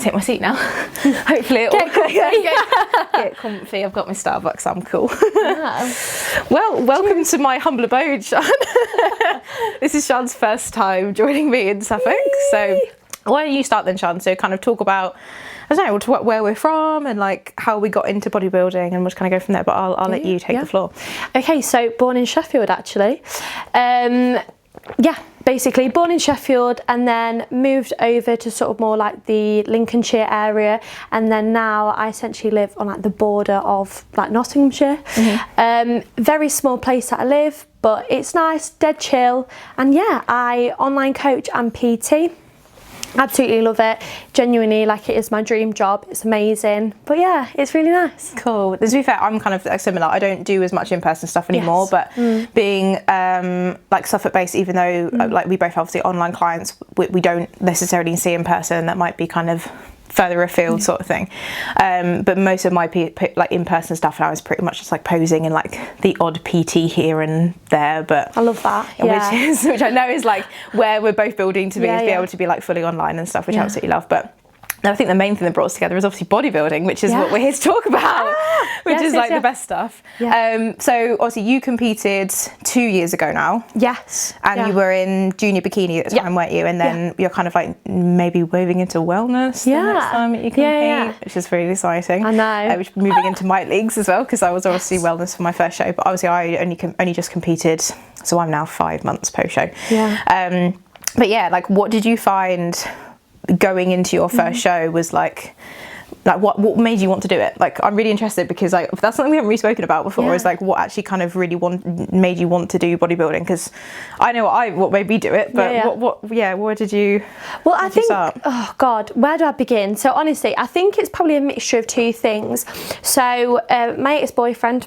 Take my seat now. Hopefully it'll get comfy. I've got my Starbucks, I'm cool. Yeah. Well, welcome to my humble abode, Sian. This is Sian's first time joining me in Suffolk. So why don't you start then, Sian? So kind of talk about, I don't know, we'll talk about where we're from and like how we got into bodybuilding, and we'll just kind of go from there, but I'll let you take the floor. Okay, so born in Sheffield actually. Basically born in Sheffield and then moved over to sort of more like the Lincolnshire area, and then now I essentially live on like the border of like Nottinghamshire. Very small place that I live, but it's nice, dead chill, and yeah, I online coach and PT. Absolutely love it. Genuinely, like, it is my dream job. It's amazing. But yeah, it's really nice. Cool. To be fair, I'm kind of similar. I don't do as much in-person stuff anymore, but being like Suffolk based, even though like we both obviously online clients, we don't necessarily see in person. That might be kind of further afield sort of thing, but most of my like in-person stuff now is pretty much just like posing and like the odd PT here and there. But I love that, which I know is like where we're both building to be, is be able to be like fully online and stuff, which I absolutely love. But I think the main thing that brought us together is obviously bodybuilding, which is what we're here to talk about, which is like the best stuff. So obviously you competed 2 years ago now. Yes. And you were in junior bikini at the time, weren't you? And then you're kind of like maybe moving into wellness the next time that you compete, which is really exciting. I know. Which moving into my leagues as well, because I was obviously wellness for my first show, but obviously I only just competed, so I'm now 5 months post show. But yeah, like what did you find going into your first show was like what made you want to do it? Like, I'm really interested because like that's something we haven't really spoken about before, is like what actually kind of really made you want to do bodybuilding, because I know what made me do it, but what did you I think oh god, where do I begin? So honestly, I think it's probably a mixture of two things. So my ex-boyfriend,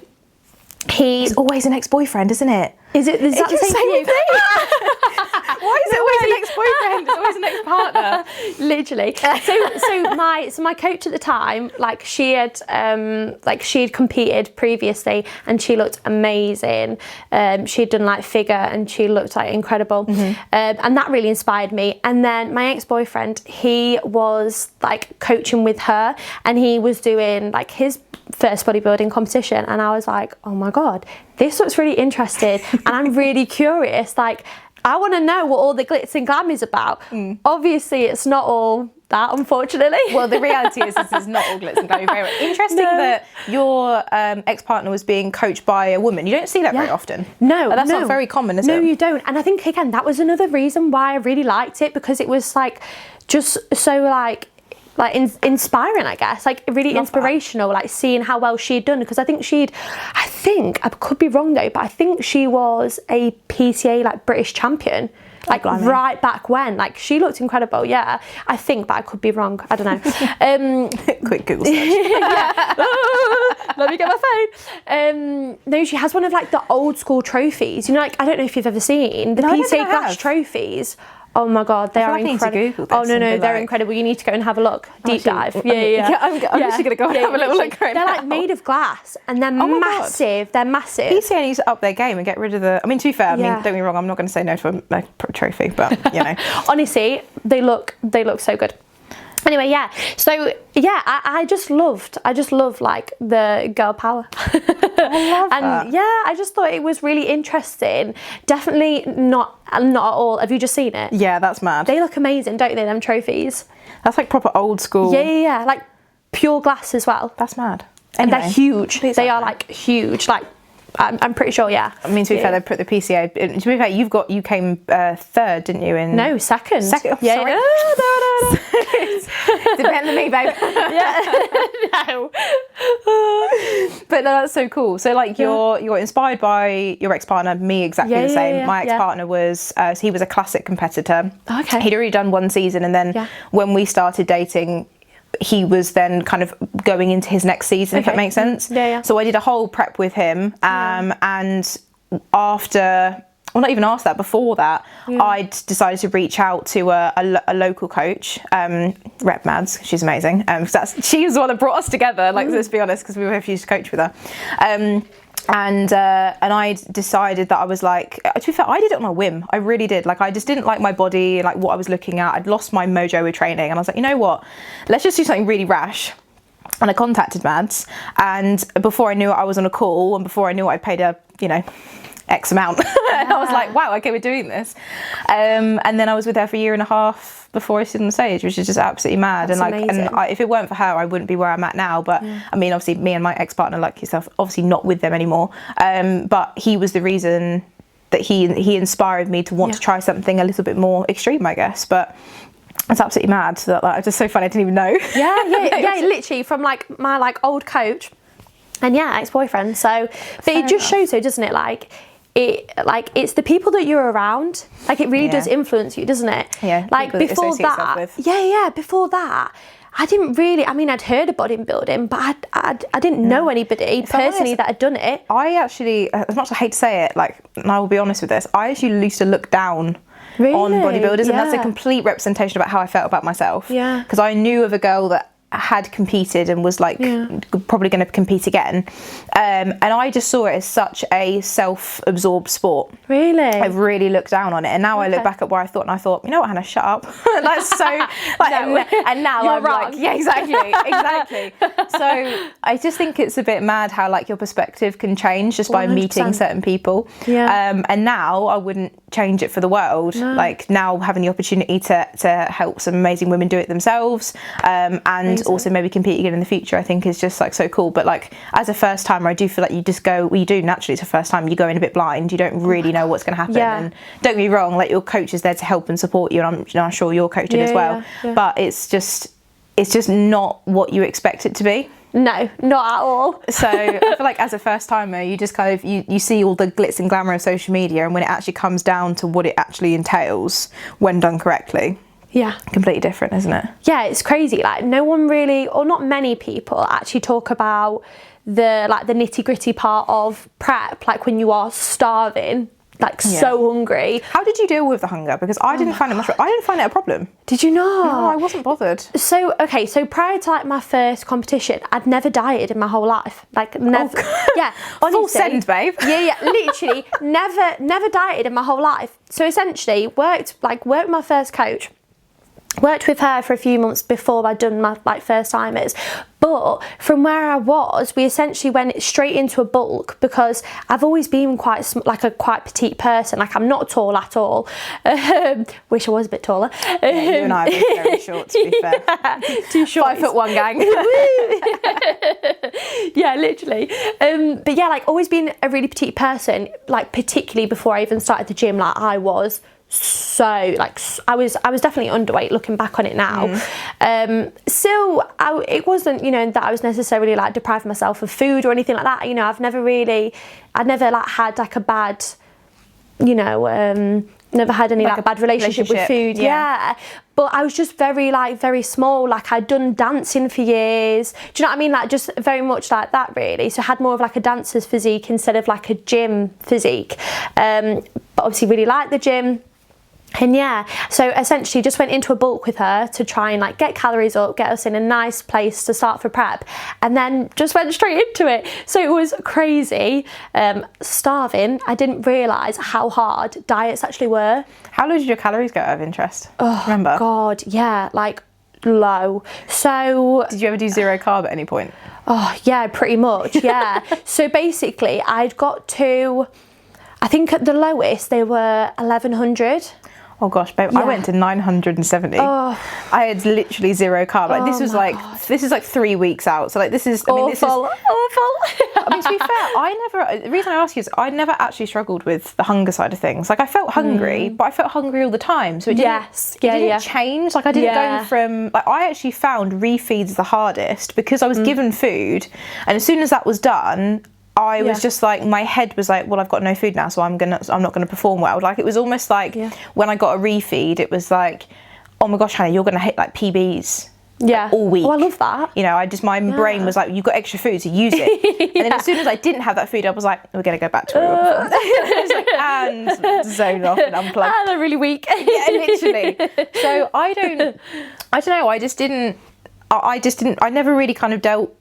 he's always an ex-boyfriend, isn't it? Is that the same thing? Why is it always an ex-boyfriend? It's always an ex-partner. Literally. So my coach at the time, like she had competed previously and she looked amazing. She'd done like figure and she looked like incredible. And that really inspired me. And then my ex-boyfriend, he was like coaching with her and he was doing like his first bodybuilding competition, and I was like, oh my god, this looks really interesting and I'm really curious, like I want to know what all the glitz and glam is about. Obviously it's not all that, unfortunately. Well, the reality is this is not all glitz and glam. Very interesting that your ex-partner was being coached by a woman. You don't see that very often. No, that's not very common, is it? No, you don't. And I think again that was another reason why I really liked it, because it was like just so like inspiring, I guess, like really inspirational, like seeing how well she'd done, because I think I could be wrong though, but I think she was a PTA like British champion, like right back when, like she looked incredible. I think, but I could be wrong, I don't know. Quick Google search. Let me get my phone. No, she has one of like the old school trophies, you know, like I don't know if you've ever seen the PTA glass trophies. Oh my god, they are incredible. Oh no, they're incredible. You need to go and have a look. Deep dive. I'm actually gonna go and have a little look right now. They're like made of glass and they're massive. They're massive. PCA needs to up their game and get rid of the. I mean, to be fair, I mean, don't get me wrong. I'm not going to say no to a trophy, but you know, honestly, they look so good. Anyway, so I just loved like the girl power. I love that. And I just thought it was really interesting. Definitely not at all. Have you just seen it? Yeah, that's mad. They look amazing, don't they, them trophies? That's like proper old school. Yeah, like pure glass as well. That's mad. Anyway, and they're huge. They are like huge, like I'm pretty sure, I mean, to be fair, they put the PCA. To be fair, you came third, didn't you? No, second. Second. Oh, sorry. Depend on me, babe. No. But no, that's so cool. So like you're inspired by your ex-partner, me exactly the same. My ex-partner was he was a classic competitor. Okay. He'd already done one season, and then when we started dating, he was then kind of going into his next season, if that makes sense. So I did a whole prep with him, and after, well, not even after that, before that, I decided to reach out to a local coach, Rep Mads. She's amazing. She was the one that brought us together. Like, let's be honest, because we both used to coach with her. And I decided that I was like, to be fair, I did it on a whim. I really did. Like, I just didn't like my body, like what I was looking at. I'd lost my mojo with training, and I was like, you know what? Let's just do something really rash. And I contacted Mads, and before I knew it, I was on a call, and before I knew it, I paid a, you know, X amount. And I was like, wow, okay, we're doing this. And then I was with her for 1.5 years before I stood on the stage, which is just absolutely mad. That's and like, amazing. and if it weren't for her, I wouldn't be where I'm at now. But I mean, obviously, me and my ex-partner, like yourself, obviously not with them anymore. But he was the reason that he inspired me to want to try something a little bit more extreme, I guess. But it's absolutely mad. That, like, it's just so funny. I didn't even know. Yeah, literally from like my like old coach, and ex-boyfriend. So, but it just shows, though, doesn't it? It's the people that you're around. Like, it really does influence you, doesn't it? Yeah. Like, before that, before that, I didn't really. I mean, I'd heard of bodybuilding, but I didn't know anybody personally that had done it. I actually, as much as I hate to say it, like, and I will be honest with this, I actually used to look down on bodybuilders, and that's a complete representation about how I felt about myself. Yeah. Because I knew of a girl that had competed and was like probably going to compete again, and I just saw it as such a self-absorbed sport. Really? I really looked down on it, and now I look back at what I thought, and I thought, you know what, Hannah, shut up. That's so like, and now You're I'm wrong. like, yeah, exactly. So I just think it's a bit mad how like your perspective can change just by 100%. meeting certain people. And now I wouldn't change it for the world. Like, now having the opportunity to help some amazing women do it themselves, and also maybe compete again in the future, I think is just like so cool. But like, as a first timer, I do feel like you just go, well, you do naturally, it's a first time, you go in a bit blind, you don't really know what's going to happen. And don't get me wrong, like, your coach is there to help and support you, and I'm sure your coach did as well. But it's just not what you expect it to be. No, not at all. So I feel like as a first timer, you just kind of you see all the glitz and glamour of social media, and when it actually comes down to what it actually entails when done correctly, completely different, isn't it? Yeah, it's crazy. Like, no one really, or not many people actually talk about the nitty-gritty part of prep, like when you are starving, like so hungry. How did you deal with the hunger? Because I didn't find it much. I didn't find it a problem. Did you not? No, I wasn't bothered. So prior to like my first competition, I'd never dieted in my whole life. Like, never. Yeah, honestly. Full send, babe. Yeah, literally never dieted in my whole life. So essentially, worked with my first coach. Worked with her for a few months before I'd done my like first timers, but from where I was, we essentially went straight into a bulk, because I've always been quite a quite petite person. Like, I'm not tall at all. Wish I was a bit taller. Yeah, you and I are both very short, to be fair. Too short. 5'1" gang. Yeah, literally. But yeah, like, always been a really petite person. Like, particularly before I even started the gym, like, I was. So like, I was definitely underweight looking back on it now. Still, it wasn't, you know, that I was necessarily like depriving myself of food or anything like that. You know, I'd never like had like a bad, you know, never had any like a bad relationship with food. Yeah. But I was just very small. Like, I'd done dancing for years. Do you know what I mean? Like, just very much like that, really. So I had more of like a dancer's physique instead of like a gym physique. But obviously really liked the gym. And yeah, so essentially just went into a bulk with her to try and like get calories up, get us in a nice place to start for prep, and then just went straight into it. So it was crazy, starving. I didn't realise how hard diets actually were. How low did your calories go, out of interest? Oh, remember? God, yeah, like low. So did you ever do 0 carb at any point? Oh yeah, pretty much, yeah. So basically I'd got to, I think at the lowest they were 1100. Oh gosh, babe, I went to 970. I had literally 0 carb. Like, this was this is like 3 weeks out. So like, this is, I mean, this is awful. I mean, to be fair, the reason I ask you is I never actually struggled with the hunger side of things. Like, I felt hungry, but I felt hungry all the time. So it didn't change. Like, I didn't go from, like, I actually found refeeds the hardest because I was given food, and as soon as that was done, I was just like, my head was like, well, I've got no food now, so I'm not gonna perform well. Like, it was almost like when I got a refeed, it was like, oh my gosh, Hannah, you're gonna hit like PBs like, all week. Oh, I love that. You know, my brain was like, you've got extra food, so use it. And then as soon as I didn't have that food, I was like, we're gonna go back to where we were before. And zone off and unplug. Ah, they're really weak. Yeah, literally. So I don't know. I never really kind of dealt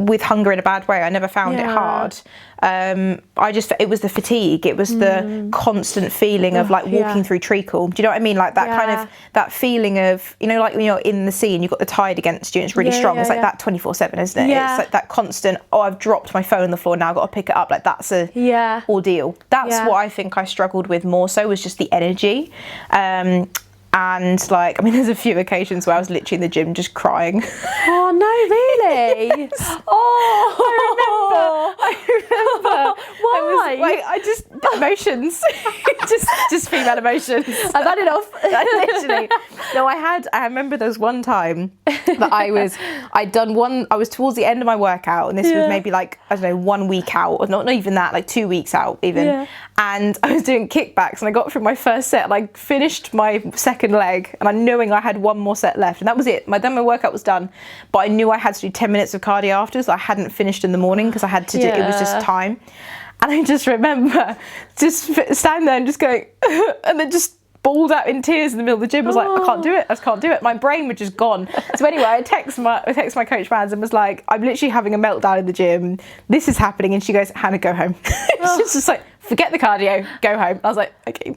with hunger in a bad way. I never found it hard. It was the fatigue. It was the constant feeling of like walking through treacle. Do you know what I mean? Like that kind of, that feeling of, you know, like when you're in the sea and you've got the tide against you and it's really strong. It's like that 24/7, isn't it? Yeah. It's like that constant, oh, I've dropped my phone on the floor, now I've got to pick it up. Like that's a ordeal. That's what I think I struggled with more so, was just the energy. And like, I mean, there's a few occasions where I was literally in the gym just crying. Oh no, really? Oh, I remember. Why? I just emotions, just female emotions. I've had enough. Literally. No, I remember there was one time that I was towards the end of my workout, and this was maybe like, I don't know, 1 week out, or not even that, like 2 weeks out even. Yeah. And I was doing kickbacks, and I got through my first set, and I finished my second leg, and I'm knowing I had one more set left, and that was it. My workout was done, but I knew I had to do 10 minutes of cardio afterwards. I hadn't finished in the morning because I had to do it was just time. And I just remember just standing there and just going and then just bawled out in tears in the middle of the gym. I was like, I can't do it. I just can't do it. My brain was just gone. So anyway, I text my coach Maz and was like, I'm literally having a meltdown in the gym. This is happening. And she goes, Hannah, go home. It's just like, forget the cardio, go home. I was like, okay.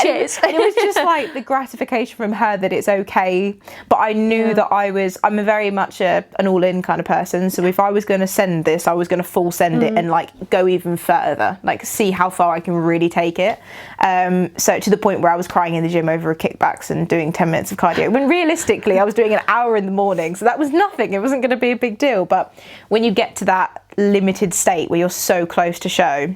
Cheers. And it was just like the gratification from her that it's okay. But I knew that I'm a very much an all-in kind of person. So if I was going to send this, I was going to full send it and like go even further, like see how far I can really take it. So to the point where I was crying in the gym over kickbacks and doing 10 minutes of cardio, when realistically I was doing an hour in the morning. So that was nothing. It wasn't going to be a big deal. But when you get to that limited state where you're so close to show,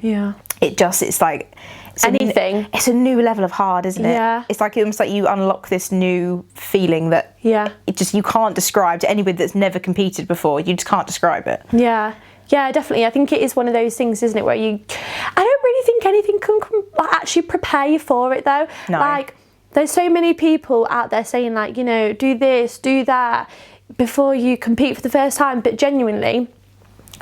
it's like it's a new level of hard, isn't it? Yeah. It's like almost like you unlock this new feeling that you can't describe to anybody that's never competed before. You just can't describe it. Yeah, definitely. I think it is one of those things, isn't it, where I don't really think anything can actually prepare you for it though. No. Like there's so many people out there saying like, you know, do this, do that before you compete for the first time, but genuinely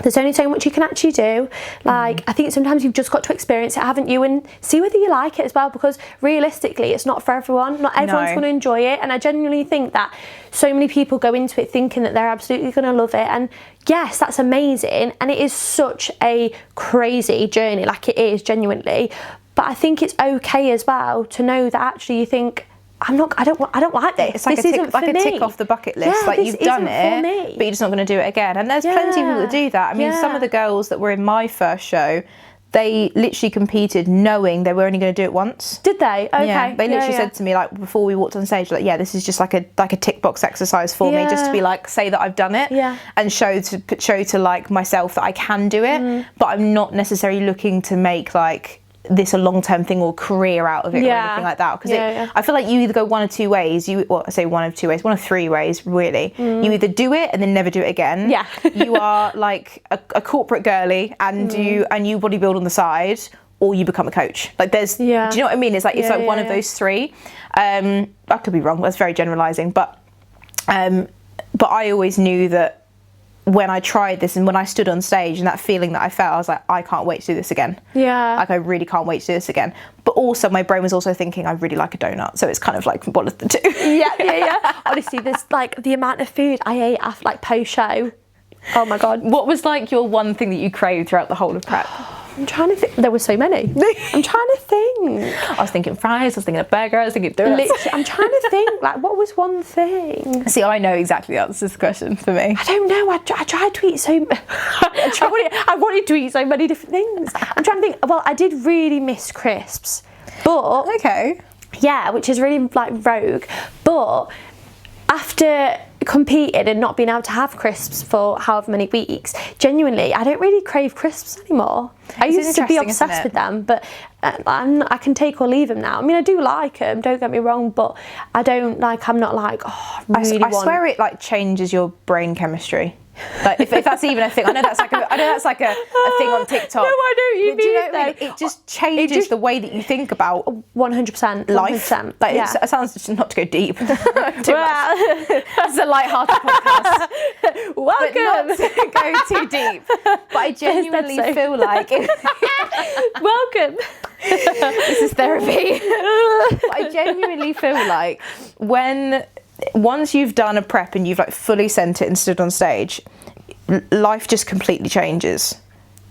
there's only so much you can actually do. Like I think sometimes you've just got to experience it, haven't you, and see whether you like it as well, because realistically it's not for everyone. Not everyone's going to enjoy it, and I genuinely think that so many people go into it thinking that they're absolutely going to love it, and yes, that's amazing, and it is such a crazy journey, like it is genuinely, but I think it's okay as well to know that actually you think, I don't like this. It's like this isn't a tick off the bucket list. Yeah, like you've done it, but you're just not going to do it again. And there's plenty of people that do that. I mean, some of the girls that were in my first show, they literally competed knowing they were only going to do it once. Did they? Okay. Yeah. They literally said to me, like, before we walked on stage, like, yeah, this is just like a tick box exercise for me, just to be like, say that I've done it, and show to like myself that I can do it, but I'm not necessarily looking to make like this a long-term thing or career out of it or anything like that, because I feel like you either go one of two ways. I say one of two ways, one of three ways really. You either do it and then never do it again. You are like a corporate girlie and you bodybuild on the side, or you become a coach. Like there's do you know what I mean? It's like one of those three. I could be wrong, that's very generalizing, but I always knew that when I tried this and when I stood on stage and that feeling that I felt, I was like, I can't wait to do this again. Like I really can't wait to do this again. But also my brain was also thinking, I really like a donut. So it's kind of like one of the two. Honestly, there's like the amount of food I ate after like post show. Oh my God. What was like your one thing that you craved throughout the whole of prep? I'm trying to think. There were so many. I'm trying to think. I was thinking fries, I was thinking of burger, I was thinking donuts. Literally, I'm trying to think, like, what was one thing? See, I know exactly the answer to this question for me. I don't know. I tried to eat so I wanted to eat so many different things. I'm trying to think. Well, I did really miss crisps. But... Okay. Yeah, which is really, like, rogue. But after competed and not being able to have crisps for however many weeks, genuinely I don't really crave crisps anymore. I used to be obsessed with them, but I can take or leave them now. I mean, I do like them, don't get me wrong, but I'm not like, oh, I swear it like changes your brain chemistry. Like if that's even a thing. I know that's like a thing on TikTok. No, I know you mean. You know what I mean? It just changes the way that you think about 100% life. 100%. Like it sounds just not to go deep. Too much. It's a light-hearted podcast. Welcome. But not to go too deep. But I genuinely feel like welcome. This is therapy. But I genuinely feel like once you've done a prep and you've like fully sent it and stood on stage, life just completely changes.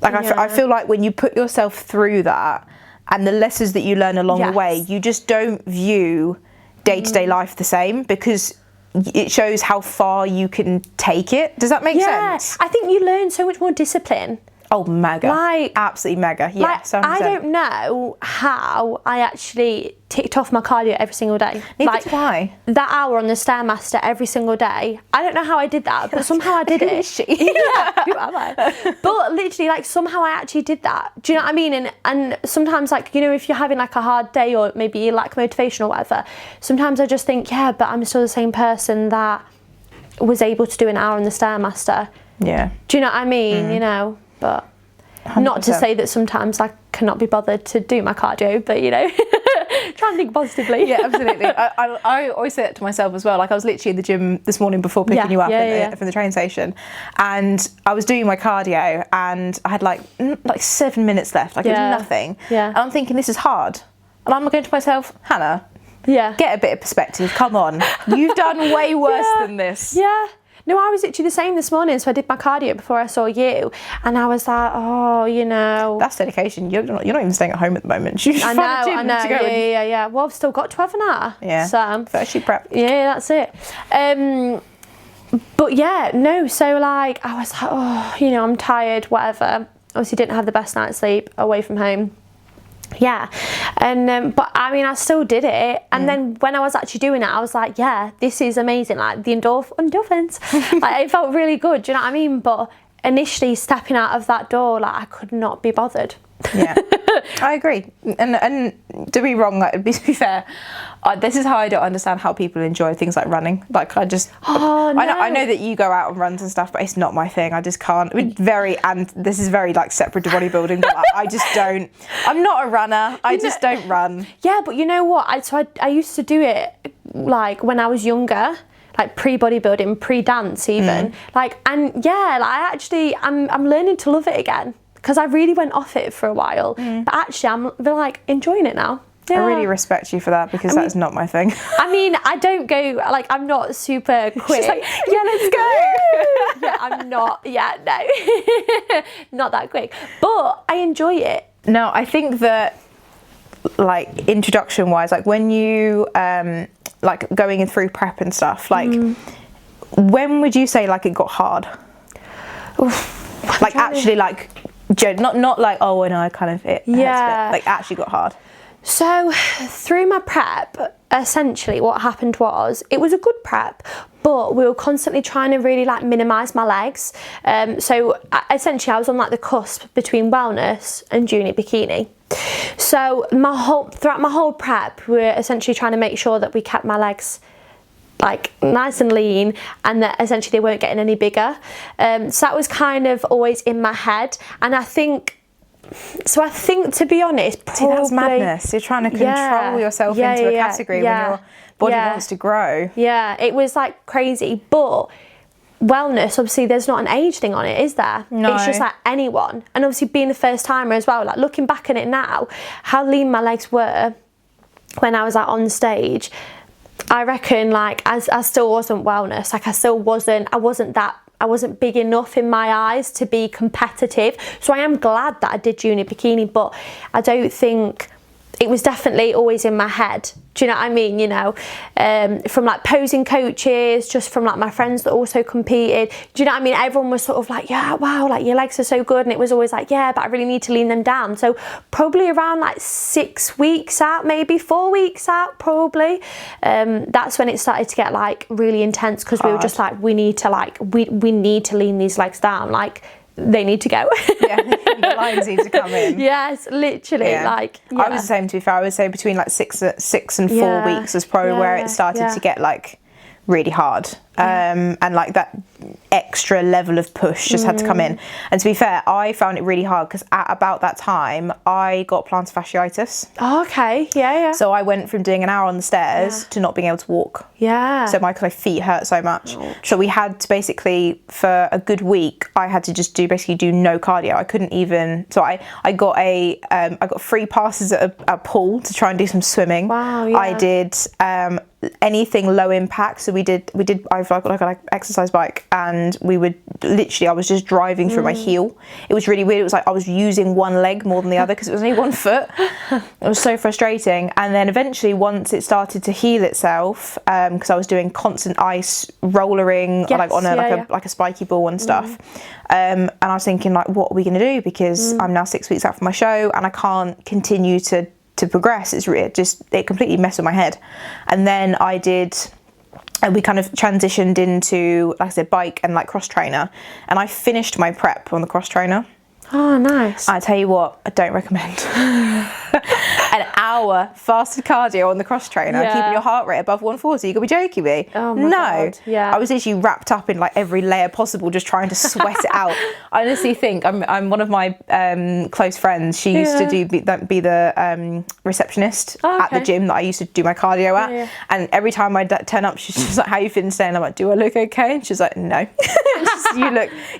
Like I feel like when you put yourself through that and the lessons that you learn along the way, you just don't view day-to-day life the same, because it shows how far you can take it. Does that make sense? I think you learn so much more discipline. Oh, mega. Like, absolutely mega. Yeah, like, 100%. I don't know how I actually ticked off my cardio every single day. Neither do I. That hour on the Stairmaster every single day. I don't know how I did that, but somehow I did it. Who is she? Yeah, who am I? But literally, like, somehow I actually did that. Do you know what I mean? And sometimes, like, you know, if you're having like a hard day or maybe you lack motivation or whatever, sometimes I just think, yeah, but I'm still the same person that was able to do an hour on the Stairmaster. Yeah. Do you know what I mean? You know, but 100%. Not to say that sometimes I cannot be bothered to do my cardio, but you know, try and think positively. Yeah, absolutely. I always say that to myself as well. Like, I was literally in the gym this morning before picking you up from the train station, and I was doing my cardio, and I had like 7 minutes left. Like, it was nothing. Yeah. And I'm thinking, this is hard. And I'm going to myself, Hannah, get a bit of perspective. Come on. You've done way worse than this. Yeah. No, I was literally the same this morning, so I did my cardio before I saw you, and I was like, oh, you know. That's dedication. You're not even staying at home at the moment. You just find a gym to go yeah. Well, I've still got 12 an hour. Yeah, so, first you prep. Yeah, that's it. But yeah, no, so like, I was like, oh, you know, I'm tired, whatever. Obviously didn't have the best night's sleep away from home. Yeah, and but I mean, I still did it, and then when I was actually doing it, I was like, yeah, this is amazing. Like, the endorphins, like, it felt really good. Do you know what I mean? But initially, stepping out of that door, like, I could not be bothered. Yeah, I agree. And to be wrong, like, to be fair, this is how I don't understand how people enjoy things like running. Like, I just, no. I know that you go out and runs and stuff, but it's not my thing. I just can't. And this is very like separate to bodybuilding, but I just don't. I'm not a runner. I just don't run. Yeah, but you know what? I used to do it like when I was younger. Like pre-bodybuilding, pre-dance even. Like, and yeah, like I'm learning to love it again, because I really went off it for a while. But actually, I'm like enjoying it now. Yeah. I really respect you for that, because that's not my thing. I mean, I don't go, like, I'm not super quick. She's like, yeah, let's go. Yeah, I'm not, no. Not that quick. But I enjoy it. No, I think that, like, introduction wise, like when you like going in through prep and stuff, like when would you say like it got hard? Oof, like actually like not like, oh, and I kind of like actually got hard. So through my prep, essentially what happened was, it was a good prep, but we were constantly trying to really like minimise my legs. So essentially I was on like the cusp between wellness and junior bikini. So throughout my whole prep, we were essentially trying to make sure that we kept my legs like nice and lean, and that essentially they weren't getting any bigger. So that was kind of always in my head, and I think, to be honest, probably, that's madness. You're trying to control yourself into a category when your body wants to grow. Yeah, it was like crazy. But wellness, obviously, there's not an age thing on it, is there? No. It's just like anyone. And obviously, being the first timer as well, like looking back at it now, how lean my legs were when I was like on stage, I reckon like I still wasn't wellness. Like I wasn't big enough in my eyes to be competitive. So I am glad that I did junior bikini, but I don't think, it was definitely always in my head. Do you know what I mean? You know, from like posing coaches, just from like my friends that also competed. Do you know what I mean? Everyone was sort of like, yeah, wow, like your legs are so good. And it was always like, yeah, but I really need to lean them down. So probably around like 6 weeks out, maybe 4 weeks out, probably. That's when it started to get like really intense, because we were just like, we need to lean these legs down. Like, they need to go. Yeah, the lines need to come in. Yes, literally. Yeah. Like, yeah. I was the same, to be fair. I would say between like 6 and 4 weeks was probably where it started to get like really hard. And like that extra level of push just had to come in. And to be fair, I found it really hard because at about that time I got plantar fasciitis. Oh, okay. Yeah. So I went from doing an hour on the stairs to not being able to walk. Yeah. So my feet hurt so much. So we had to basically, for a good week, I had to just do no cardio. I couldn't even. So I got free passes at a pool to try and do some swimming. Wow. Yeah. I did anything low impact. So I've got like an exercise bike, and we would literally I was just driving through my heel. It was really weird. It was like I was using one leg more than the other because it was only one foot. It was so frustrating. And then eventually, once it started to heal itself, because I was doing constant ice rollering, like on a spiky ball and stuff. And I was thinking, like, what are we going to do? Because I'm now 6 weeks out from my show and I can't continue to progress. It completely messed with my head. And then we kind of transitioned into, like I said, bike and like cross trainer, and I finished my prep on the cross trainer. Oh, nice. I tell you what, I don't recommend. An hour fasted cardio on the cross trainer, keeping your heart rate above 140. You gotta be joking me. Oh my God. Yeah. I was literally wrapped up in like every layer possible, just trying to sweat it out. I honestly think I'm one of my close friends. She used to be the receptionist at the gym that I used to do my cardio at. And every time I'd turn up, she's just like, "How you feeling today?" And I'm like, "Do I look okay?" And she's like, "No."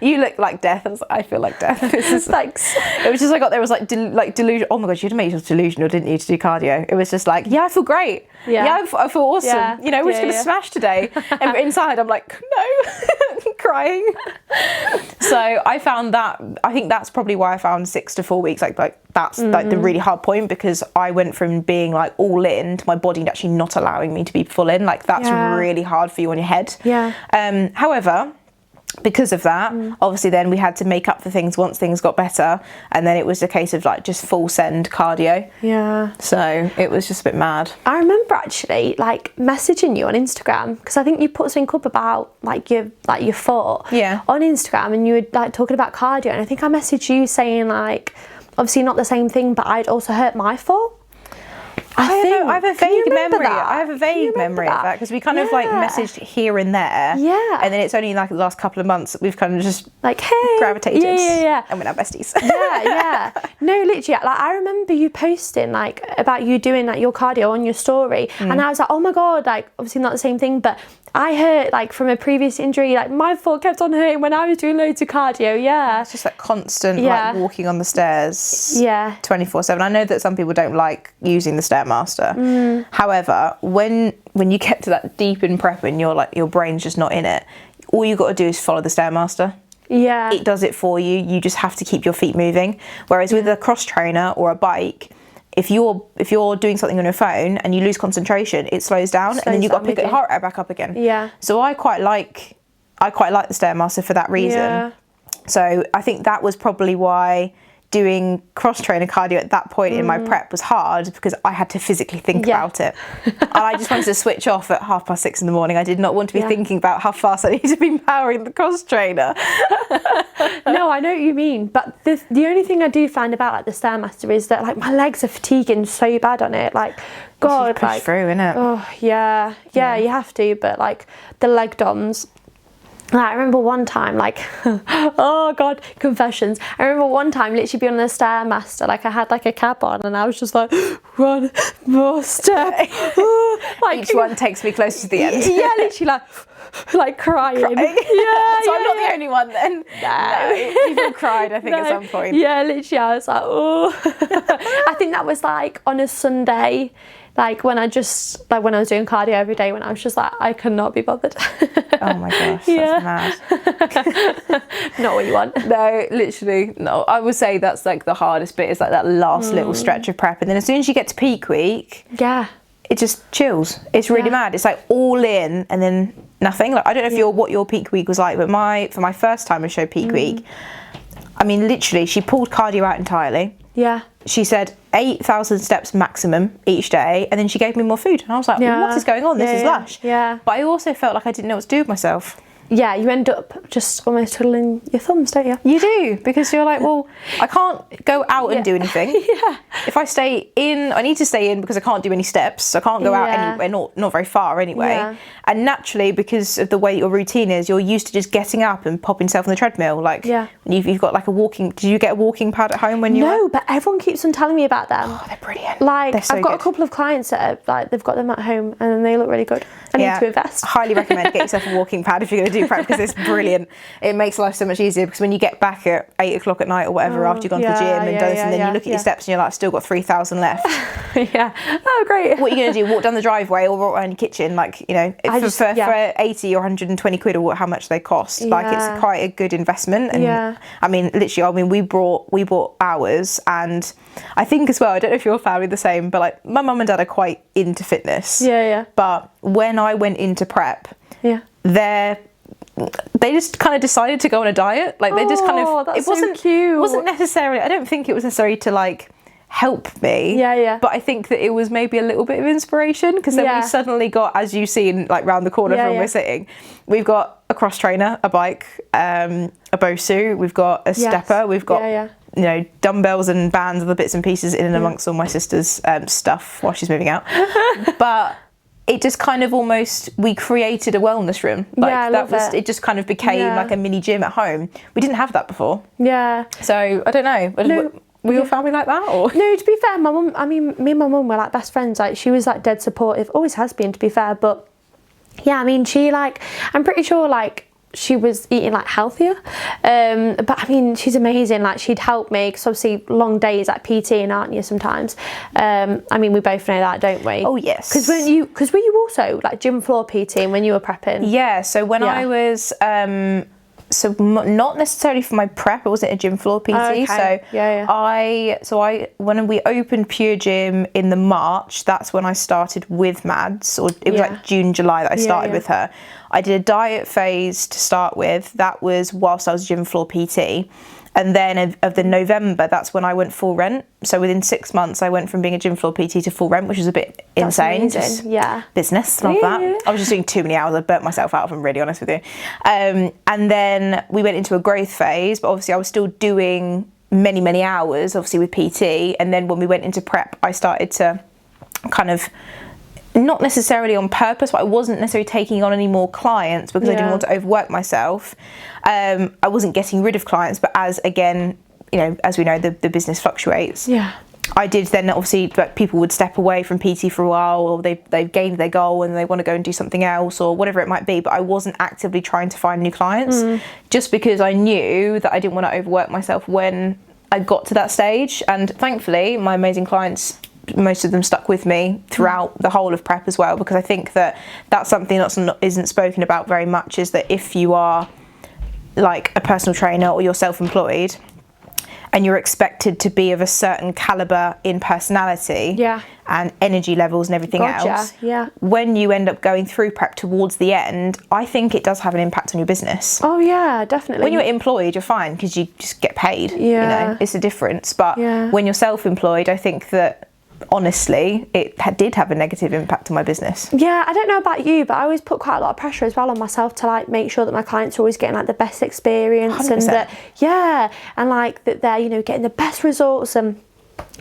You look like death. I was like, "I feel like death." Thanks. It was just I got there was like delusion. Oh my god, you had to make yourself delusional, didn't you, to do cardio? It was just like, I feel great. I feel awesome. Yeah. You know, we're just gonna smash today. And inside, I'm like, no, crying. So I found that. I think that's probably why I found 6 to 4 weeks. Like that's like the really hard point, because I went from being like all in to my body actually not allowing me to be full in. Like that's really hard for you on your head. Yeah. However, because of that, obviously then we had to make up for things once things got better, and then it was a case of like just full send cardio. So it was just a bit mad. I remember actually like messaging you on Instagram, because I think you put something up about like your foot on Instagram, and you were like talking about cardio, and I think I messaged you saying like, obviously not the same thing, but I'd also hurt my foot. I have a vague memory. I have a vague memory of that, because we kind of like messaged here and there. Yeah. And then it's only like the last couple of months that we've kind of just like gravitated. Yeah. And we're now besties. Yeah. No, literally. Like I remember you posting like about you doing like your cardio on your story, and I was like, oh my god, like obviously not the same thing, but I hurt like from a previous injury. Like my foot kept on hurting when I was doing loads of cardio. Yeah. It's just like constant like walking on the stairs. Yeah. 24/7. I know that some people don't like using the Stairmaster. However, when you get to that deep in prep and your brain's just not in it, all you got to do is follow the Stairmaster. Yeah. It does it for you. You just have to keep your feet moving. Whereas with a cross trainer or a bike, if you're doing something on your phone and you lose concentration, it slows down, and then you've got to pick your heart rate back up again. Yeah. So I quite like the Stairmaster for that reason. Yeah. So I think that was probably why doing cross trainer cardio at that point in my prep was hard, because I had to physically think about it. And I just wanted to switch off at 6:30 in the morning. I did not want to be thinking about how fast I need to be powering the cross trainer. No, I know what you mean, but the only thing I do find about like the Stairmaster is that like my legs are fatiguing so bad on it. Like, God, you push like through, innit? Oh yeah, you have to. But like the leg DOMs. I remember one time, like, oh God, confessions. I remember one time literally being on the Stairmaster, like I had like a cap on, and I was just like, one more step. Like, each one takes me closer to the end. Yeah, literally like crying. Yeah, so I'm not the only one then. No. People cried, I think, at some point. Yeah, literally, I was like, oh. I think that was like on a Sunday. Like when I was doing cardio every day, when I was just like, I cannot be bothered. Oh my gosh, that's mad. Not what you want. No, literally, no. I would say that's like the hardest bit, is like that last little stretch of prep. And then as soon as you get to peak week, it just chills. It's really mad. It's like all in and then nothing. Like I don't know if what your peak week was like, but for my first time I showed peak week, I mean, literally, she pulled cardio out entirely. Yeah. She said 8,000 steps maximum each day, and then she gave me more food. And I was like, what is going on? This is lush. Yeah. But I also felt like I didn't know what to do with myself. Yeah, you end up just almost twiddling your thumbs, don't you? You do, because you're like, well, I can't go out and do anything. If I stay in, I need to stay in because I can't do any steps. So I can't go out anywhere, not very far anyway. Yeah. And naturally, because of the way your routine is, you're used to just getting up and popping yourself on the treadmill. Like, you've got like a walking. Did you get a walking pad at home when you? No, but everyone keeps on telling me about them. Oh, they're brilliant. Like, they're so I've got good. a couple of clients that are, like they've got them at home and they look really good. I need to invest. Highly recommend get yourself a walking pad if you're going to do prep because it's brilliant. It makes life so much easier because when you get back at 8 o'clock at night or whatever after you've gone to the gym and done this, and then you look at your steps and you're like, I've still got 3,000 left. Yeah. Oh, great. What are you going to do? Walk down the driveway or walk around your kitchen? Like, you know, for 80 or 120 quid or how much they cost. Like, it's quite a good investment. And I mean, literally, I mean, we bought ours, and I think as well, I don't know if your family the same, but like my mum and dad are quite into fitness. Yeah. But when I went into prep, they just kind of decided to go on a diet. Like they just kind of, that's so cute. It wasn't necessarily, I don't think it was necessary to like help me. But I think that it was maybe a little bit of inspiration because then we suddenly got, as you've seen, like round the corner from where we're sitting, we've got a cross trainer, a bike, a Bosu, we've got a stepper, we've got you know, dumbbells and bands and the bits and pieces in and amongst all my sister's stuff while she's moving out. But it just kind of almost, we created a wellness room. Like it just kind of became like a mini gym at home. We didn't have that before. So I don't know. Were your family like that? Or? No, to be fair, my mum, I mean, me and my mum were like best friends. Like she was like dead supportive, always has been, to be fair. But yeah, I mean, she like, I'm pretty sure like she was eating like healthier. But I mean, she's amazing. Like she'd help me because obviously long days at PT, aren't you, sometimes? I mean, we both know that, don't we? Oh, yes. Because were you also like gym floor PT when you were prepping? Yeah, so when I was... not necessarily for my prep, I wasn't a gym floor PT. So when we opened Pure Gym in the March, that's when I started with Mads, or it was like June, July that I started with her. I did a diet phase to start with. That was whilst I was gym floor PT. And then of the November, that's when I went full rent. So within 6 months, I went from being a gym floor PT to full rent, which was a bit insane. Just business, love that. I was just doing too many hours. I burnt myself out, if I'm really honest with you. And then we went into a growth phase, but obviously I was still doing many, many hours, obviously with PT. And then when we went into prep, I started to kind of, not necessarily on purpose, but I wasn't necessarily taking on any more clients because I didn't want to overwork myself. I wasn't getting rid of clients, but as again, you know, as we know, the business fluctuates. I did then obviously, but people would step away from PT for a while, or they've gained their goal and they want to go and do something else or whatever it might be. But I wasn't actively trying to find new clients just because I knew that I didn't want to overwork myself when I got to that stage. And thankfully, my amazing clients, most of them stuck with me throughout the whole of prep as well, because I think that that's something that isn't spoken about very much, is that if you are like a personal trainer or you're self-employed and you're expected to be of a certain caliber in personality and energy levels and everything else, when you end up going through prep towards the end, I think it does have an impact on your business. Oh yeah, definitely. When you're employed, you're fine because you just get paid. You know, it's a difference. But when you're self-employed, I think that honestly it did have a negative impact on my business. I don't know about you, but I always put quite a lot of pressure as well on myself to like make sure that my clients are always getting like the best experience 100%. And that and like that they're, you know, getting the best results. And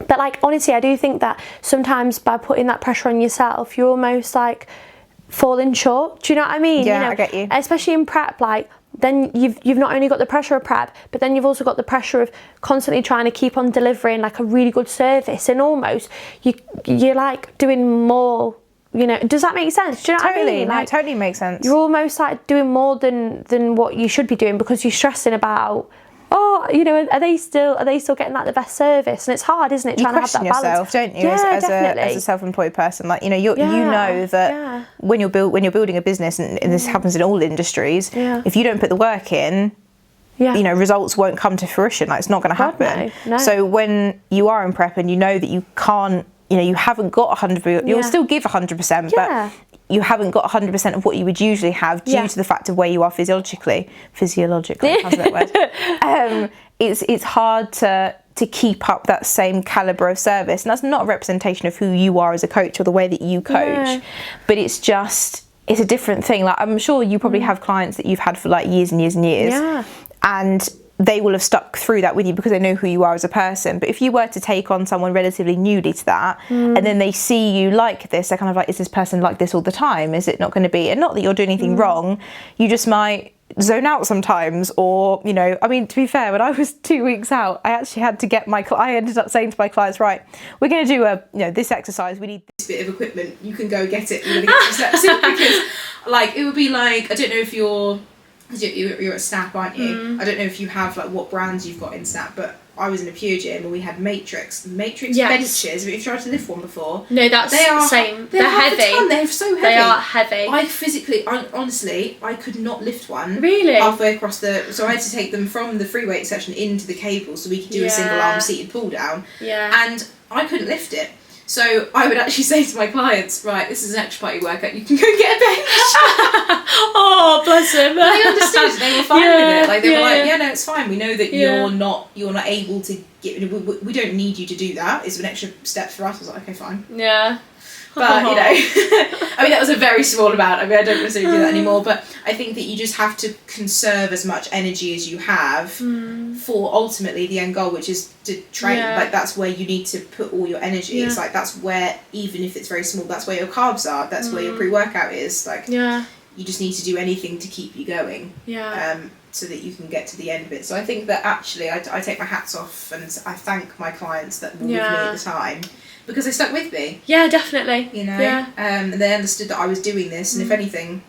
but like honestly, I do think that sometimes by putting that pressure on yourself, you're almost like falling short. Do you know what I mean? Yeah, you know, I get you. Especially in prep, like then you've not only got the pressure of prep, but then you've also got the pressure of constantly trying to keep on delivering like a really good service, and almost you're like doing more. You know, does that make sense? Do you know what I mean? Like, no, totally makes sense. You're almost like doing more than what you should be doing because you're stressing about, oh, you know, are they still getting like the best service? And it's hard, isn't it? Trying to have that balance. You question yourself, don't you? As a self-employed person, like, you know, you know that when you're building a business, and this happens in all industries, if you don't put the work in, you know, results won't come to fruition. Like, it's not going to happen. No. So when you are in prep and you know that you can't, you know, you haven't got 100%, you'll still give 100%, but you haven't got 100% of what you would usually have due to the fact of where you are physiologically, how's that word? It's hard to keep up that same caliber of service, and that's not a representation of who you are as a coach or the way that you coach, but it's a different thing. Like, I'm sure you probably have clients that you've had for like years and years and years, and they will have stuck through that with you because they know who you are as a person. But if you were to take on someone relatively newly to that, and then they see you like this, they're kind of like, is this person like this all the time? Is it not going to be? And not that you're doing anything wrong, you just might zone out sometimes, or, you know, I mean, to be fair, when I was 2 weeks out, I actually had to get I ended up saying to my clients, right, we're going to do this exercise, we need this bit of equipment, you can go get it, we're going to get some steps in, because like, it would be like, I don't know if you're because you're at Snap, aren't you? I don't know if you have like what brands you've got in Snap, but I was in a Pure Gym and we had Matrix benches. Have you tried to lift one before? No, that's the same. They're heavy. They're so heavy. They are heavy. I physically, honestly, I could not lift one. Really? Halfway across so I had to take them from the free weight section into the cable so we could do a single arm seated pull down. Yeah. And I couldn't lift it. So I would actually say to my clients, right, this is an extra party workout, you can go and get a bench. Oh, bless them. But they understood, they were fine with it. Like they were like, yeah, no, it's fine. We know that you're not able to get, we don't need you to do that. It's an extra step for us. I was like, okay, fine. Yeah. But, you know, I mean, that was a very small amount. I mean, I don't necessarily do that anymore. But I think that you just have to conserve as much energy as you have for ultimately the end goal, which is to train. Like, that's where you need to put all your energy. It's like, that's where, even if it's very small, that's where your carbs are. That's where your pre-workout is. Like, you just need to do anything to keep you going. So that you can get to the end of it. So I think that actually, I take my hats off and I thank my clients that were with me at the time. Because they stuck with me. Yeah, definitely. You know? Yeah. And they understood that I was doing this. And if anything,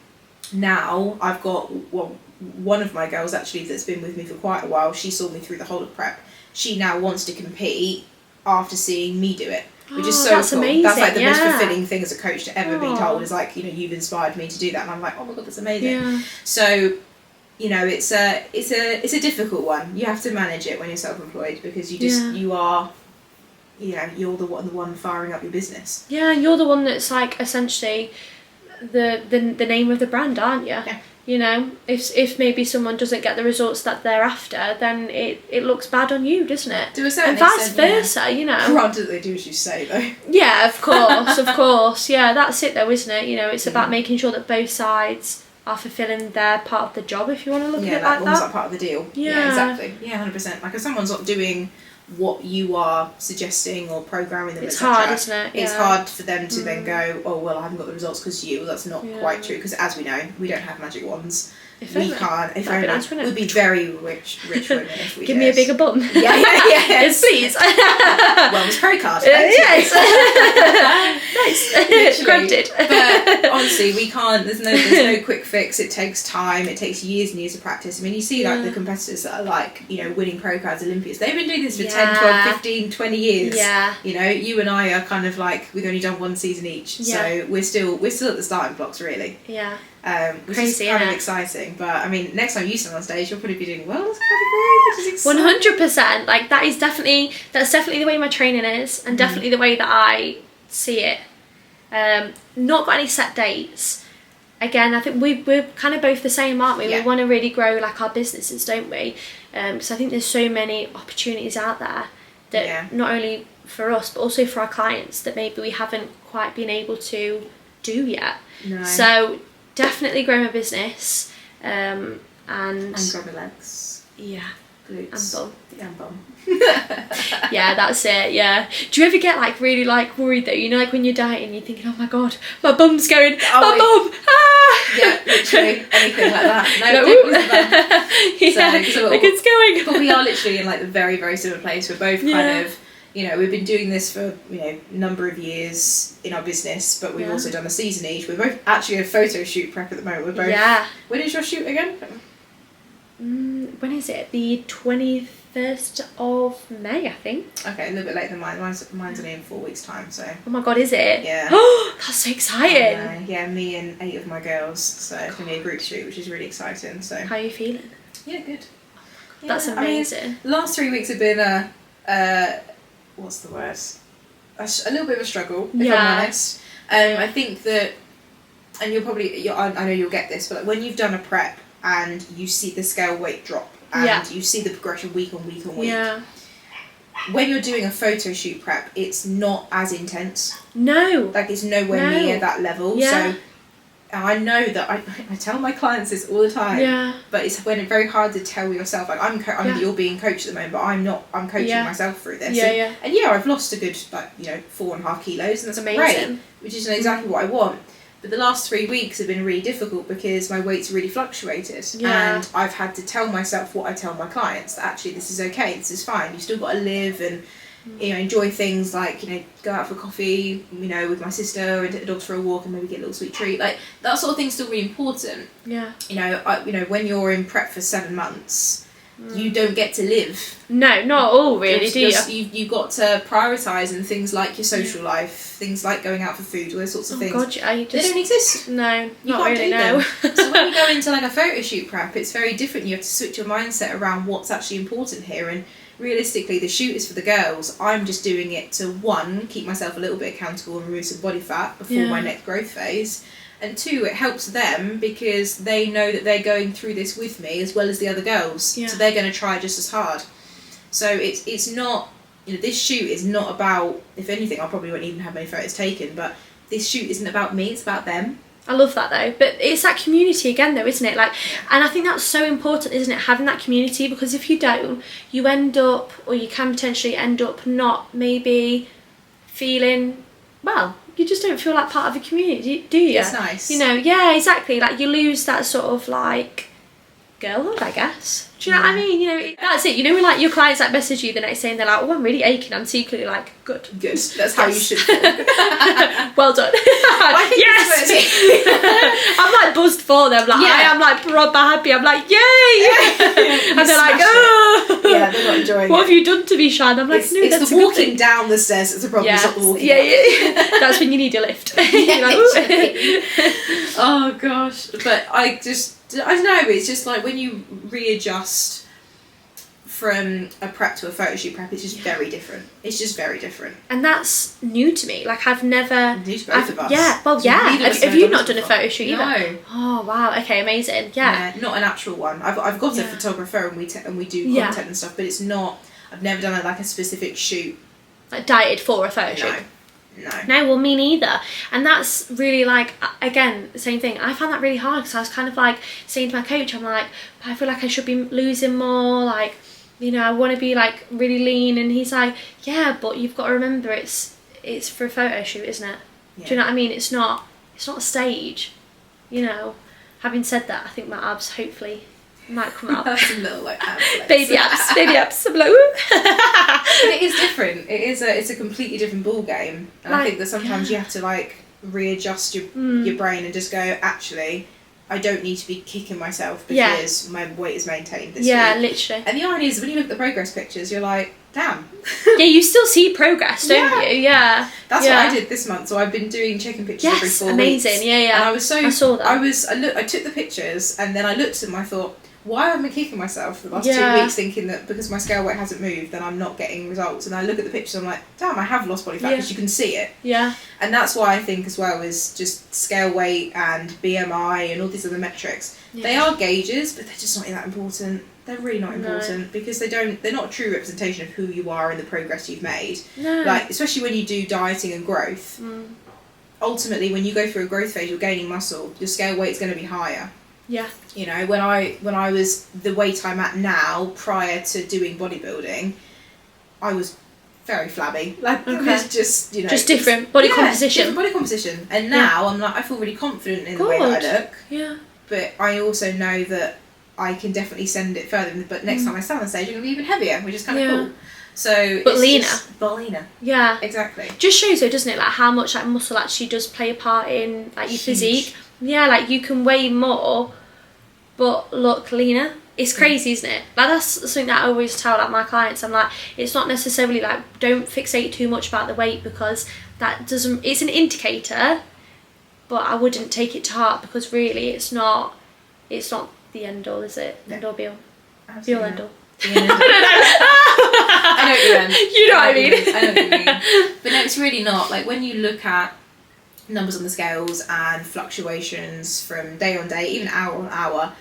now I've got, one of my girls actually that's been with me for quite a while, she saw me through the whole of prep. She now wants to compete after seeing me do it. Which is so that's cool. Amazing. That's like the most fulfilling thing as a coach to ever be told is like, you know, you've inspired me to do that. And I'm like, oh my God, that's amazing. Yeah. So, you know, it's a difficult one. You have to manage it when you're self-employed because you are... you're the one firing up your business. Yeah, you're the one that's like essentially the name of the brand, aren't you? Yeah. You know, if maybe someone doesn't get the results that they're after, then it looks bad on you, doesn't it? To a certain extent, and vice versa, you know. Granted, they do as you say, though. Yeah, of course. Yeah, that's it, though, isn't it? You know, it's about making sure that both sides are fulfilling their part of the job, if you want to look at it like that. Yeah, like part of the deal. Yeah, exactly. Yeah, 100%. Like if someone's not doing what you are suggesting or programming them, it's hard, isn't it? It's hard for them to then go, oh well, I haven't got the results because you. Well, that's not quite true because as we know, we don't have magic wands. We can't. If only, we'd be very rich women if we Give me a bigger bum. Yeah. Yes, please. Wellness pro card. Yes. Nice. Granted. But honestly, we can't. There's no quick fix. It takes time. It takes years and years of practice. I mean, you see like the competitors that are like, you know, winning pro cards, Olympians. They've been doing this for 10, 12, 15, 20 years. Yeah. You know, you and I are kind of like we've only done one season each, so we're still at the starting blocks, really. Yeah. Which is kind of exciting, but I mean, next time you stand on stage, you'll probably be doing wellness category, which is exciting. 100%. Like that's definitely the way my training is, and definitely the way that I see it. Not got any set dates. Again, I think we're kind of both the same, aren't we? Yeah. We want to really grow like our businesses, don't we? Because I think there's so many opportunities out there that not only for us but also for our clients that maybe we haven't quite been able to do yet. No. So definitely grow my business and grow my legs. Yeah. Glutes. And bum. Yeah, and bum. Yeah, that's it. Yeah. Do you ever get like really like worried though? You know, like when you're dieting, you're thinking, "Oh my God, my bum's going. My bum." Ah! Yeah, literally anything like that. No, don't lose the bum. Yeah, like it's going. But we are literally in like the very, very similar place. We're both kind of. You know, we've been doing this for, you know, a number of years in our business, but we've also done a season each. We're both actually a photo shoot prep at the moment. We're both. Yeah. When is your shoot again? When is it? The 21st of May, I think. Okay, a little bit later than mine. Mine's only in 4 weeks' time, so. Oh my God, is it? Yeah. Oh, that's so exciting. Yeah, me and 8 of my girls. So it's going to be a group shoot, which is really exciting. So. How are you feeling? Yeah, good. Yeah, that's amazing. I mean, last 3 weeks have been what's the word? A little bit of a struggle, if I'm honest. I think that, and I know you'll get this, but like when you've done a prep and you see the scale weight drop and you see the progression week on week on week. Yeah. When you're doing a photo shoot prep, it's not as intense. No. Like it's nowhere near that level. Yeah. So I know that I tell my clients this all the time. Yeah. But it's very hard to tell yourself. Like you're being coached at the moment, but I'm not. I'm coaching myself through this. Yeah, and I've lost a good 4.5 kilos, and that's amazing. Great, which is exactly what I want. But the last 3 weeks have been really difficult because my weight's really fluctuated, and I've had to tell myself what I tell my clients, that actually this is okay, this is fine. You've still got to live, and you know, enjoy things like, you know, go out for coffee, you know, with my sister and take the dogs for a walk and maybe get a little sweet treat. Like, that sort of thing's still really important. Yeah. You know, when you're in prep for 7 months, you don't get to live. No, not all really, do you? You've got to prioritise, and things like your social life, things like going out for food, all those sorts of things. God, they don't exist. No, You not can't really, do no. them. So when you go into like a photo shoot prep, it's very different. You have to switch your mindset around what's actually important here. And realistically, the shoot is for the girls. I'm just doing it to, one, keep myself a little bit accountable and remove some body fat before my next growth phase. And 2, it helps them because they know that they're going through this with me as well as the other girls. Yeah. So they're going to try just as hard. So it's not, you know, this shoot is not about, if anything, I probably won't even have any photos taken, but this shoot isn't about me, it's about them. I love that though, but it's that community again though, isn't it? Like, and I think that's so important, isn't it, having that community, because if you don't, you end up, or you can potentially end up not maybe feeling, well, you just don't feel like part of a community, do you? It's nice. You know, yeah, exactly. Like, you lose that sort of like girlhood, I guess. Do you know what I mean? You know, that's it. You know, when like your clients like message you the next day and they're like, "Oh, I'm really aching," I'm secretly like, "Good, good." That's how you should feel. Well done. Yes. I'm like buzzed for them. Like, I am like proper happy. I'm like, yay! And they're like, oh, yeah, they're not enjoying what it. have you done to me, Shan? I'm like, it's, no, it's that's the a good walking thing. down the stairs that's the problem. Yes. It's not the walking. Yeah. That's when you need a lift. You're like, oh gosh, but I don't know. It's just like when you readjust from a prep to a photo shoot prep, it's just very different. It's just very different. And that's new to me. Like, I've never... New to both of us. Yeah, well, yeah. Have you not done a photo shoot either? No. Oh, wow. Okay, amazing. Yeah. Not an actual one. I've got a photographer and we do content and stuff, but it's not... I've never done like a specific shoot. Like, dieted for a photo shoot? No, well, me neither. And that's really like, again, the same thing. I found that really hard because I was kind of like saying to my coach, I'm like, I feel like I should be losing more, like, you know, I want to be like really lean. And he's like, yeah, but you've got to remember it's for a photo shoot, isn't it? Yeah. Do you know what I mean? It's not a stage, you know. Having said that, I think my abs hopefully might come out. Some little like abs. baby abs, blow. But it is different. It's a completely different ball game. And like, I think that sometimes you have to like readjust your brain and just go, actually, I don't need to be kicking myself because my weight is maintained this week. Yeah, literally. And the irony is, when you look at the progress pictures, you're like, damn. Yeah, you still see progress, don't you? Yeah. That's what I did this month. So I've been doing check-in pictures every 4 weeks. Amazing. Yeah. And I saw that. I I took the pictures and then I looked at them. I thought, why have I been kicking myself for the last 2 weeks thinking that because my scale weight hasn't moved then I'm not getting results? And I look at the pictures, I'm like, damn, I have lost body fat because you can see it. Yeah. And that's why I think as well is just scale weight and BMI and all these other metrics. Yeah. They are gauges, but they're just not that important. They're really not important because they're not a true representation of who you are and the progress you've made. No. Like, especially when you do dieting and growth. Ultimately, when you go through a growth phase, you're gaining muscle, your scale weight's going to be higher. Yeah. You know, when I was the weight I'm at now, prior to doing bodybuilding, I was very flabby. Like, it was just, you know... Just different body composition. different body composition. And now, I'm like, I feel really confident in the way that I look. Yeah. But I also know that I can definitely send it further. But next time I stand on stage, I'm going to be even heavier, which is kind of cool. So but leaner. But leaner. Yeah. Exactly. Just shows though, doesn't it, like how much like muscle actually does play a part in like your physique. Yeah, like you can weigh more but look leaner. It's crazy, isn't it? Like that's something that I always tell like my clients. I'm like, it's not necessarily like don't fixate too much about the weight because that doesn't, it's an indicator, but I wouldn't take it to heart because really it's not the end all, is it? End all be all. Be all end all. I know what you mean. You know what I mean. I know what you mean. But no, it's really not. Like when you look at numbers on the scales and fluctuations from day on day, even hour on hour,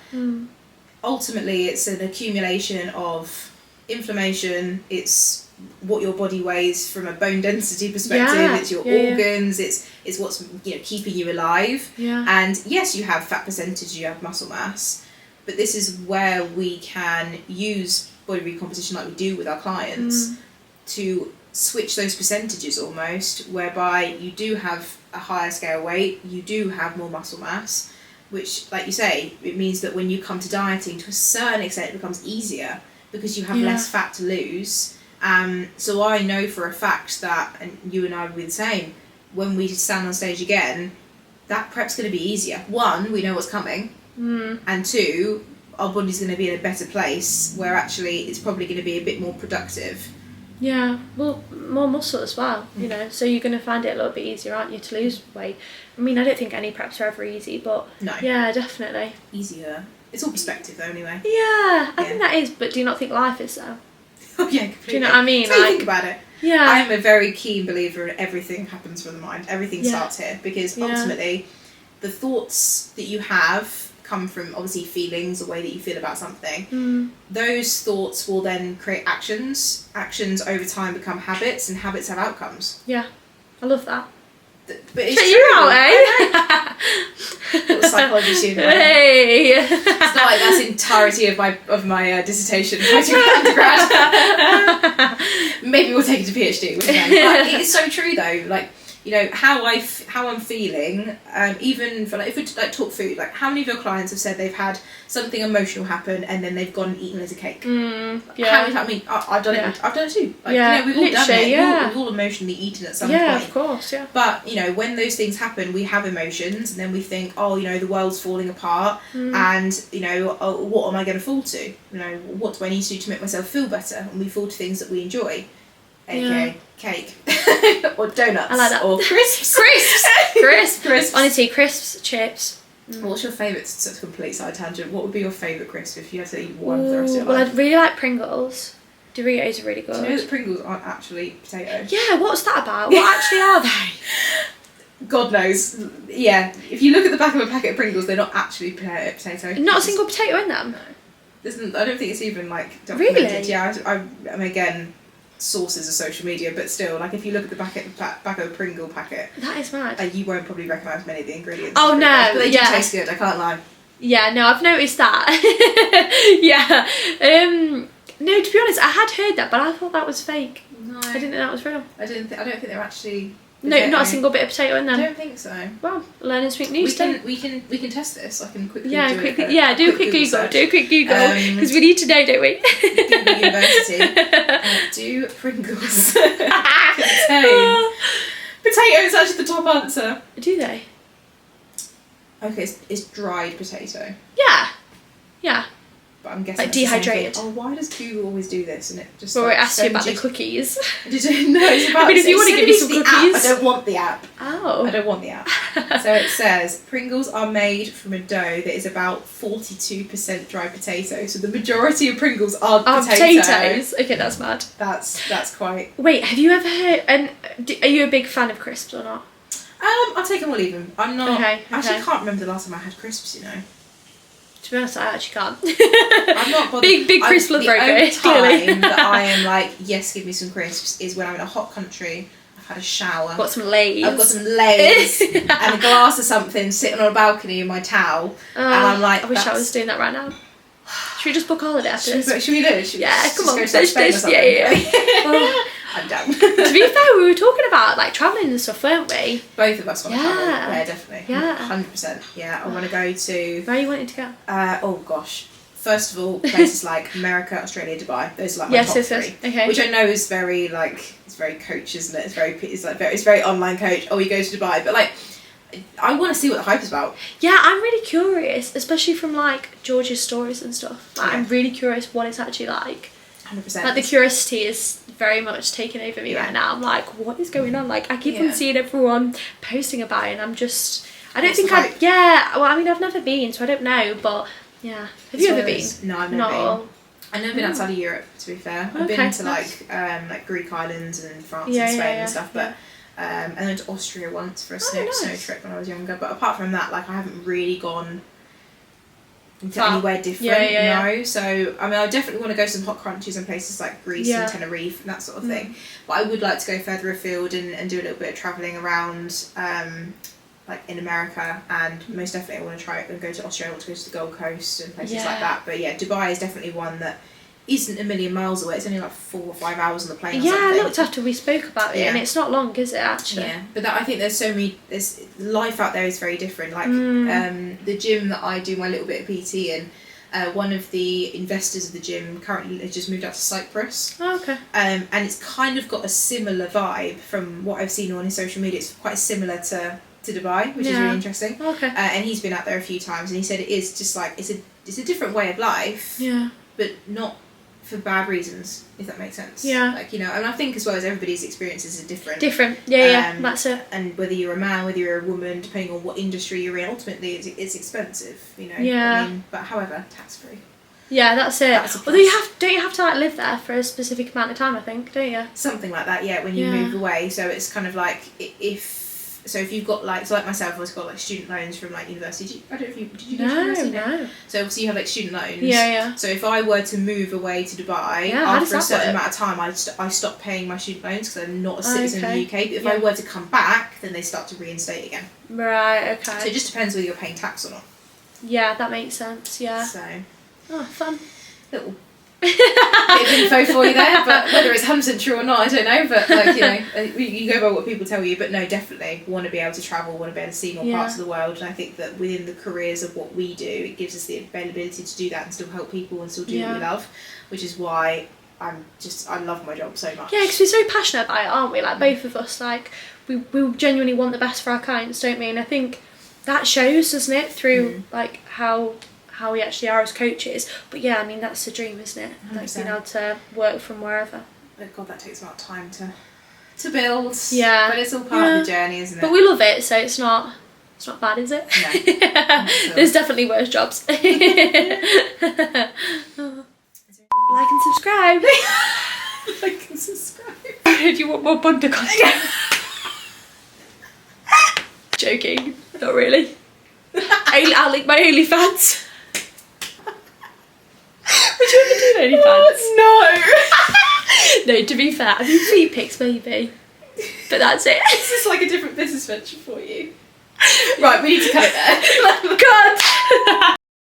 ultimately it's an accumulation of inflammation. It's what your body weighs from a bone density perspective. It's your organs. It's what's keeping you alive. Yeah. And yes, you have fat percentage, you have muscle mass, but this is where we can use body recomposition like we do with our clients to switch those percentages almost, whereby you do have a higher scale weight, you do have more muscle mass, which, like you say, it means that when you come to dieting, to a certain extent, it becomes easier because you have less fat to lose So I know for a fact that, and you and I will be the same, when we stand on stage again, that prep's going to be easier. One, we know what's coming, and two, our body's going to be in a better place where actually it's probably going to be a bit more productive. Yeah, well, more muscle as well, you know, so you're going to find it a little bit easier, aren't you, to lose weight? I mean, I don't think any preps are ever easy, but No. yeah, definitely. Easier. It's all perspective though, anyway. Yeah, I think that is, but do you not think life is though? Oh yeah, completely. Do you know what I mean? So you think about it. Yeah. I'm a very keen believer in everything happens from the mind. Everything starts here, because ultimately the thoughts that you have come from obviously feelings, the way that you feel about something. Those thoughts will then create actions. Actions over time become habits, and habits have outcomes. Yeah, I love that. But it's Check true. you out, eh? Little psychology student. Hey. It's not like that's the entirety of my dissertation when I undergrad. Maybe we'll take it to PhD. But it is so true though. Like, you know, how I'm feeling, even for, like, if we like talk food, like how many of your clients have said they've had something emotional happen and then they've gone and eaten loads of cake? Yeah. I mean, I've done it. I've done it too. Like, Yeah, you know, we've all done it. yeah. We've all emotionally eaten at some Yeah, point. of course, yeah. But, you know, when those things happen, we have emotions, and then we think, oh, you know, the world's falling apart, and, you know, oh, what am I going to fall to? You know, what do I need to do to make myself feel better? And we fall to things that we enjoy, aka cake, or donuts, I like that. or crisps. Crisps. Honestly, crisps, chips. What's your favourite, such a complete side tangent, what would be your favourite crisp if you had to eat one for the rest of your Well, life? I'd really like Pringles. Doritos are really good. Do you know that Pringles aren't actually potato? Yeah, what's that about? What actually are they? God knows. Yeah, if you look at the back of a packet of Pringles, they're not actually potato. Not a single potato in them? No. I don't think it's even, like, documented. Really? Yeah, I mean, again, sources of social media, but still, like, if you look at the back of a Pringle packet, That is mad. you won't probably recognise many of the ingredients. Oh, of no, Pringles, but they do yeah. taste good, I can't lie. Yeah, no, I've noticed that. Yeah. No, to be honest, I had heard that, but I thought that was fake. No. I didn't think that was real. I don't think they're actually... No, not a single bit of potato in I them. don't think so. Well, learning something new. We can test this. I can quickly Yeah, do quickly. it. Yeah, do a quick Google. search. Do a quick Google because we need to know, don't we? Google University. Do Pringles contain potatoes? Actually, the top answer. Do they? Okay, it's dried potato. Yeah. Yeah. But I'm guessing Like it's the same dehydrated. thing. Oh, why does Google always do this? And it just. Well, like, it asks you about the sends cookies. Did you? No, it's about. I mean, if you want to send give me me some the cookies. app. I don't want the app. Oh. I don't want the app. So it says Pringles are made from a dough that is about 42% dry potato. So the majority of Pringles are potatoes. Okay, that's mad. That's quite. Wait, have you ever heard? And are you a big fan of crisps or not? I'll take them or leave them. I'm not. Okay, I actually okay. can't remember the last time I had crisps. You know. To be honest, I actually can't. I'm not bothered. Big crisp lover, The only clearly. time that I am like, yes, give me some crisps, is when I'm in a hot country. I've had a shower. Got some Lay's. I've got some Lay's and a glass of something sitting on a balcony in my towel, and I'm like, I wish I was doing that right now. Should we just book a holiday after this? Should we do it? Should we Yeah, just come on. go to Spain or something? Yeah. I'm down. To be fair, we were talking about like travelling and stuff, weren't we? Both of us want to travel. Yeah. Yeah, definitely. Yeah. 100%. Yeah, I want to go to. Where are you wanting to go? Oh gosh. First of all, places like America, Australia, Dubai. Those are like my top Yes. three. Okay. Which I know is very like it's very coach, isn't it? It's very online coach. Oh, you go to Dubai, but like I want to see what the hype is about. Yeah, I'm really curious, especially from like George's stories and stuff. Like, I'm really curious what it's actually like. 100%. Like the curiosity is very much taking over me right now. I'm like, what is going on? Like I keep on seeing everyone posting about it, and I'm just, I don't think I'd. Yeah, well, I mean, I've never been, so I don't know, but yeah. Have you ever been? No, I've never been. I've never been outside of Europe, to be fair. I've been to like Greek islands and France and Spain and stuff, but and then to Austria once for a snow trip when I was younger. But apart from that, like I haven't really gone into anywhere different. No, so I mean, I definitely want to go to some hot countries and places like Greece and Tenerife and that sort of thing. But I would like to go further afield and do a little bit of travelling around. Like in America, and most definitely I want to try and go to Australia, to go to the Gold Coast and places like that. But yeah, Dubai is definitely one that isn't a million miles away. It's only like 4 or 5 hours on the plane. Yeah, or something. I looked after we spoke about it, and it's not long, is it? Actually. Yeah, but I think there's there's life out there is very different. Like the gym that I do my little bit of PT in, one of the investors of the gym currently has just moved out to Cyprus. Oh, okay. And it's kind of got a similar vibe from what I've seen on his social media. It's quite similar to Dubai, which is really interesting. Okay. And he's been out there a few times, and he said it is just like it's a different way of life. Yeah. But not for bad reasons, if that makes sense. Yeah. Like, you know, and I think as well as everybody's experiences are different. Different. Yeah, that's it. And whether you're a man, whether you're a woman, depending on what industry you're in, ultimately it's expensive, you know. Yeah. I mean, but however, tax free. Yeah, that's it. That's a Although don't you have to like live there for a specific amount of time? I think, don't you? Something like that, yeah. When you move away, so it's kind of like if you've got like myself, I've always got like student loans from like university. I don't know if you did you go to university? No. So obviously you have like student loans. Yeah. So if I were to move away to Dubai, after a certain amount of time, I stop paying my student loans because I'm not a citizen of the UK. But if I were to come back, then they start to reinstate again. Right. Okay. So it just depends whether you're paying tax or not. Yeah, that makes sense. Yeah. So. Oh, fun. Little bit of info for you there, but whether it's 100% true or not, I don't know. But like, you know, you go by what people tell you. But no, definitely want to be able to travel, want to be able to see more parts of the world. And I think that within the careers of what we do, it gives us the availability to do that and still help people and still do what we love, which is why I love my job so much. Yeah, because we're so passionate about it, aren't we? Like both of us, like we genuinely want the best for our clients, don't we? And I think that shows, doesn't it, through like how we actually are as coaches. But yeah, I mean, that's the dream, isn't it? 100%. Like being able to work from wherever. But God, that takes a lot of time to build. Yeah. But it's all part of the journey, isn't it? But we love it, so it's not bad, is it? No. There's definitely worse jobs. Like and subscribe. Like and subscribe. Do you want more Bunda content? Joking. Not really. I'll link my OnlyFans. Would you ever do OnlyFans? No. No, to be fair, I mean feet pics maybe. But that's it. This is like a different business venture for you. Right, we need to cut it there. God!